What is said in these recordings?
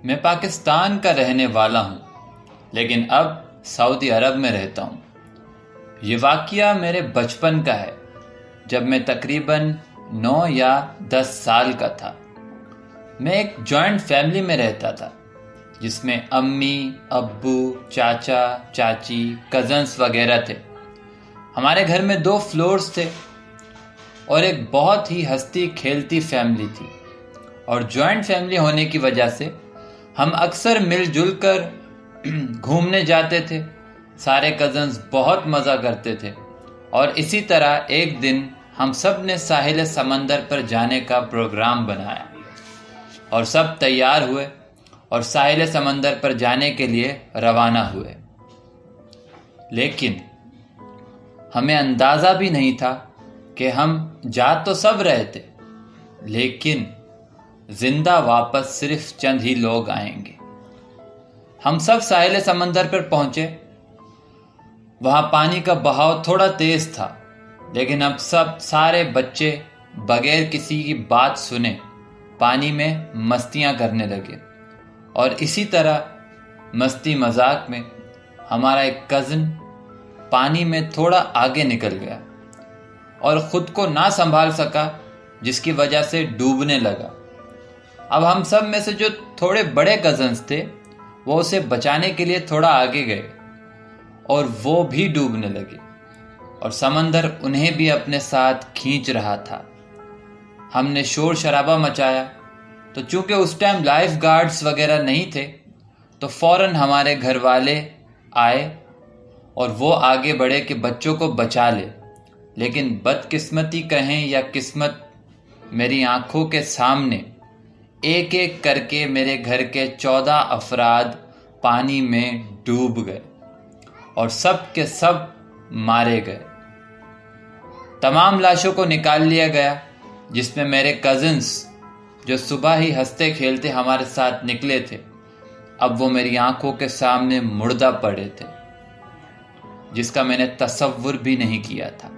میں پاکستان کا رہنے والا ہوں لیکن اب سعودی عرب میں رہتا ہوں۔ یہ واقعہ میرے بچپن کا ہے جب میں تقریباً 9 یا 10 سال کا تھا۔ میں ایک جوائنٹ فیملی میں رہتا تھا جس میں امی، ابو، چاچا، چاچی، کزنس وغیرہ تھے۔ ہمارے گھر میں 2 فلورز تھے اور ایک بہت ہی ہنستی کھیلتی فیملی تھی، اور جوائنٹ فیملی ہونے کی وجہ سے ہم اکثر مل جل کر گھومنے جاتے تھے۔ سارے کزنز بہت مزہ کرتے تھے، اور اسی طرح ایک دن ہم سب نے ساحل سمندر پر جانے کا پروگرام بنایا اور سب تیار ہوئے اور ساحل سمندر پر جانے کے لیے روانہ ہوئے۔ لیکن ہمیں اندازہ بھی نہیں تھا کہ ہم جا تو سب رہے تھے، لیکن زندہ واپس صرف چند ہی لوگ آئیں گے۔ ہم سب ساحل سمندر پر پہنچے۔ وہاں پانی کا بہاؤ تھوڑا تیز تھا، لیکن اب سارے بچے بغیر کسی کی بات سنے پانی میں مستیاں کرنے لگے، اور اسی طرح مستی مذاق میں ہمارا ایک کزن پانی میں تھوڑا آگے نکل گیا اور خود کو نہ سنبھال سکا، جس کی وجہ سے ڈوبنے لگا۔ اب ہم سب میں سے جو تھوڑے بڑے کزنز تھے وہ اسے بچانے کے لیے تھوڑا آگے گئے، اور وہ بھی ڈوبنے لگے، اور سمندر انہیں بھی اپنے ساتھ کھینچ رہا تھا۔ ہم نے شور شرابہ مچایا، تو چونکہ اس ٹائم لائف گارڈز وغیرہ نہیں تھے تو فوراً ہمارے گھر والے آئے اور وہ آگے بڑھے کہ بچوں کو بچا لے۔ لیکن بدقسمتی کہیں یا قسمت، میری آنکھوں کے سامنے ایک ایک کر کے میرے گھر کے 14 افراد پانی میں ڈوب گئے اور سب کے سب مارے گئے۔ تمام لاشوں کو نکال لیا گیا، جس میں میرے کزنز جو صبح ہی ہنستے کھیلتے ہمارے ساتھ نکلے تھے، اب وہ میری آنکھوں کے سامنے مردہ پڑے تھے، جس کا میں نے تصور بھی نہیں کیا تھا۔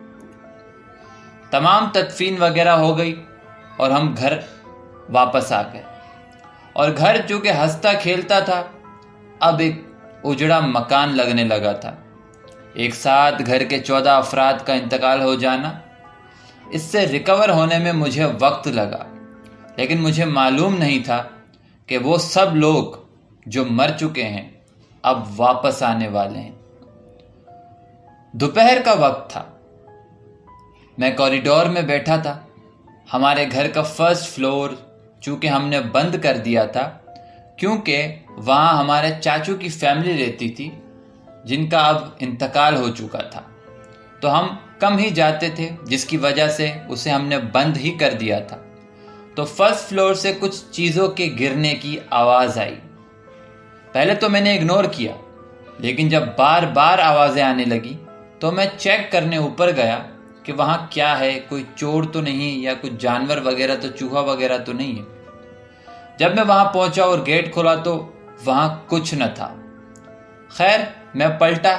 تمام تدفین وغیرہ ہو گئی اور ہم گھر واپس آ گئے، اور گھر چونکہ ہنستا کھیلتا تھا اب ایک اجڑا مکان لگنے لگا تھا۔ ایک ساتھ گھر کے 14 افراد کا انتقال ہو جانا، اس سے ریکور ہونے میں مجھے وقت لگا، لیکن مجھے معلوم نہیں تھا کہ وہ سب لوگ جو مر چکے ہیں اب واپس آنے والے ہیں۔ دوپہر کا وقت تھا، میں کوریڈور میں بیٹھا تھا۔ ہمارے گھر کا فرسٹ فلور چونکہ ہم نے بند کر دیا تھا، کیونکہ وہاں ہمارے چاچو کی فیملی رہتی تھی جن کا اب انتقال ہو چکا تھا، تو ہم کم ہی جاتے تھے، جس کی وجہ سے اسے ہم نے بند ہی کر دیا تھا۔ تو فرسٹ فلور سے کچھ چیزوں کے گرنے کی آواز آئی۔ پہلے تو میں نے اگنور کیا، لیکن جب بار بار آوازیں آنے لگی تو میں چیک کرنے اوپر گیا کہ وہاں کیا ہے، کوئی چور تو نہیں یا کچھ جانور وغیرہ، تو چوہا وغیرہ تو نہیں ہے۔ جب میں وہاں پہنچا اور گیٹ کھولا تو وہاں کچھ نہ تھا۔ خیر میں پلٹا،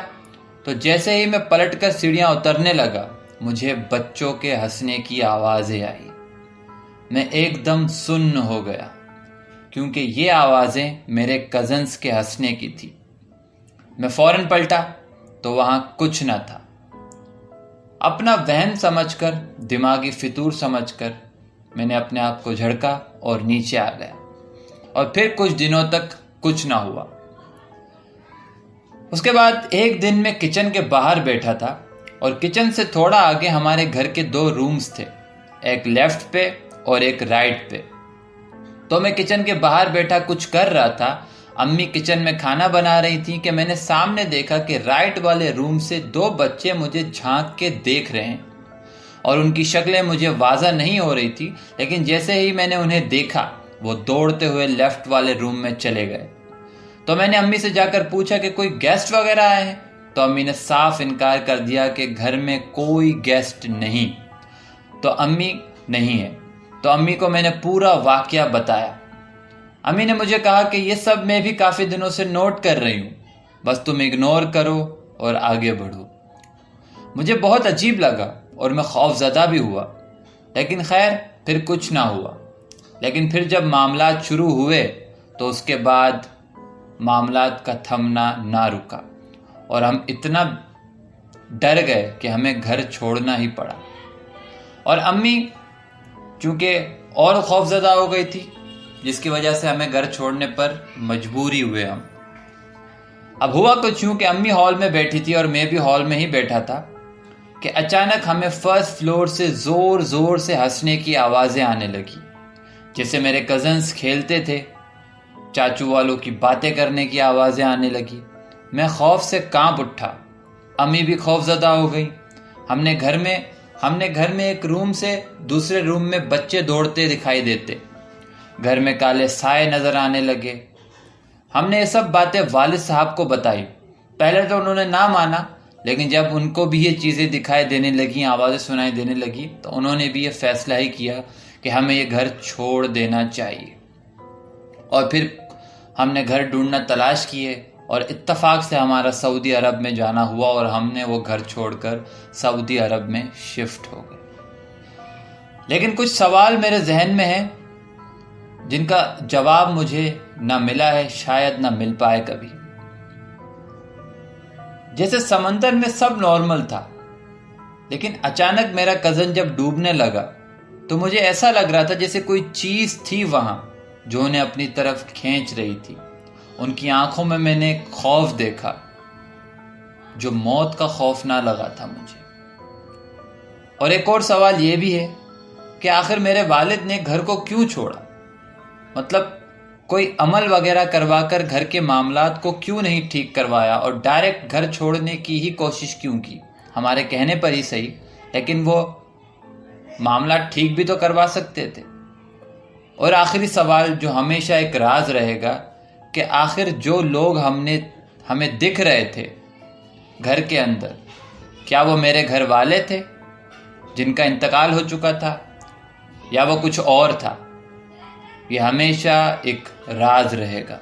تو جیسے ہی میں پلٹ کر سیڑھیاں اترنے لگا مجھے بچوں کے ہنسنے کی آوازیں آئی۔ میں ایک دم سن ہو گیا، کیونکہ یہ آوازیں میرے کزنز کے ہنسنے کی تھی۔ میں فوراً پلٹا تو وہاں کچھ نہ تھا۔ اپنا وہم سمجھ کر، دماغی فطور سمجھ کر، میں نے اپنے آپ کو جھڑکا اور نیچے آ گیا، اور پھر کچھ دنوں تک کچھ نہ ہوا۔ اس کے بعد ایک دن میں کچن کے باہر بیٹھا تھا، اور کچن سے تھوڑا آگے ہمارے گھر کے 2 رومز تھے، ایک لیفٹ پہ اور ایک رائٹ پہ۔ تو میں کچن کے باہر بیٹھا کچھ کر رہا تھا، امی کچن میں کھانا بنا رہی تھی کہ میں نے سامنے دیکھا کہ رائٹ والے روم سے 2 بچے مجھے جھانک کے دیکھ رہے ہیں، اور ان کی شکلیں مجھے واضح نہیں ہو رہی تھی، لیکن جیسے ہی میں نے انہیں دیکھا وہ دوڑتے ہوئے لیفٹ والے روم میں چلے گئے۔ تو میں نے امی سے جا کر پوچھا کہ کوئی گیسٹ وغیرہ آئے ہیں، تو امی نے صاف انکار کر دیا کہ گھر میں کوئی گیسٹ نہیں، تو امی نہیں ہے۔ تو امی کو میں نے پورا واقعہ بتایا۔ امی نے مجھے کہا کہ یہ سب میں بھی کافی دنوں سے نوٹ کر رہی ہوں، بس تم اگنور کرو اور آگے بڑھو۔ مجھے بہت عجیب لگا اور میں خوف زدہ بھی ہوا، لیکن خیر پھر کچھ نہ ہوا۔ لیکن پھر جب معاملات شروع ہوئے تو اس کے بعد معاملات کا تھمنا نہ رکا اور ہم اتنا ڈر گئے کہ ہمیں گھر چھوڑنا ہی پڑا. اور امی چونکہ اور خوفزدہ ہو گئی تھی، جس کی وجہ سے ہمیں گھر چھوڑنے پر مجبوری ہوئے ہم. اب ہوا کچھ یوں کہ امی ہال میں بیٹھی تھی اور میں بھی ہال میں ہی بیٹھا تھا کہ اچانک ہمیں فرسٹ فلور سے زور زور سے ہنسنے کی آوازیں آنے لگی. جیسے میرے کزنز کھیلتے تھے، چاچو والوں کی باتیں کرنے کی آوازیں آنے لگی. میں خوف سے کانپ اٹھا، امی بھی خوف زدہ ہو گئی. ہم نے گھر میں ایک روم سے دوسرے روم میں بچے دوڑتے دکھائی دیتے، گھر میں کالے سائے نظر آنے لگے. ہم نے یہ سب باتیں والد صاحب کو بتائی. پہلے تو انہوں نے نہ مانا، لیکن جب ان کو بھی یہ چیزیں دکھائی دینے لگیں، آوازیں سنائی دینے لگی، تو انہوں نے بھی یہ فیصلہ ہی کیا کہ ہمیں یہ گھر چھوڑ دینا چاہیے. اور پھر ہم نے گھر ڈھونڈنا تلاش کیے اور اتفاق سے ہمارا سعودی عرب میں جانا ہوا اور ہم نے وہ گھر چھوڑ کر سعودی عرب میں شفٹ ہو گئے. لیکن کچھ سوال میرے ذہن میں ہیں جن کا جواب مجھے نہ ملا ہے، شاید نہ مل پائے کبھی. جیسے سمندر میں سب نارمل تھا، لیکن اچانک میرا کزن جب ڈوبنے لگا تو مجھے ایسا لگ رہا تھا جیسے کوئی چیز تھی وہاں جو انہیں اپنی طرف کھینچ رہی تھی. ان کی آنکھوں میں نے ایک خوف دیکھا جو موت کا خوف نہ لگا تھا مجھے. اور ایک اور سوال یہ بھی ہے کہ آخر میرے والد نے گھر کو کیوں چھوڑا؟ مطلب کوئی عمل وغیرہ کروا کر گھر کے معاملات کو کیوں نہیں ٹھیک کروایا اور ڈائریکٹ گھر چھوڑنے کی ہی کوشش کیوں کی؟ ہمارے کہنے پر ہی صحیح، لیکن وہ معاملات ٹھیک بھی تو کروا سکتے تھے. اور آخری سوال جو ہمیشہ ایک راز رہے گا کہ آخر جو لوگ ہمیں دکھ رہے تھے گھر کے اندر، کیا وہ میرے گھر والے تھے جن کا انتقال ہو چکا تھا، یا وہ کچھ اور تھا؟ یہ ہمیشہ ایک راز رہے گا.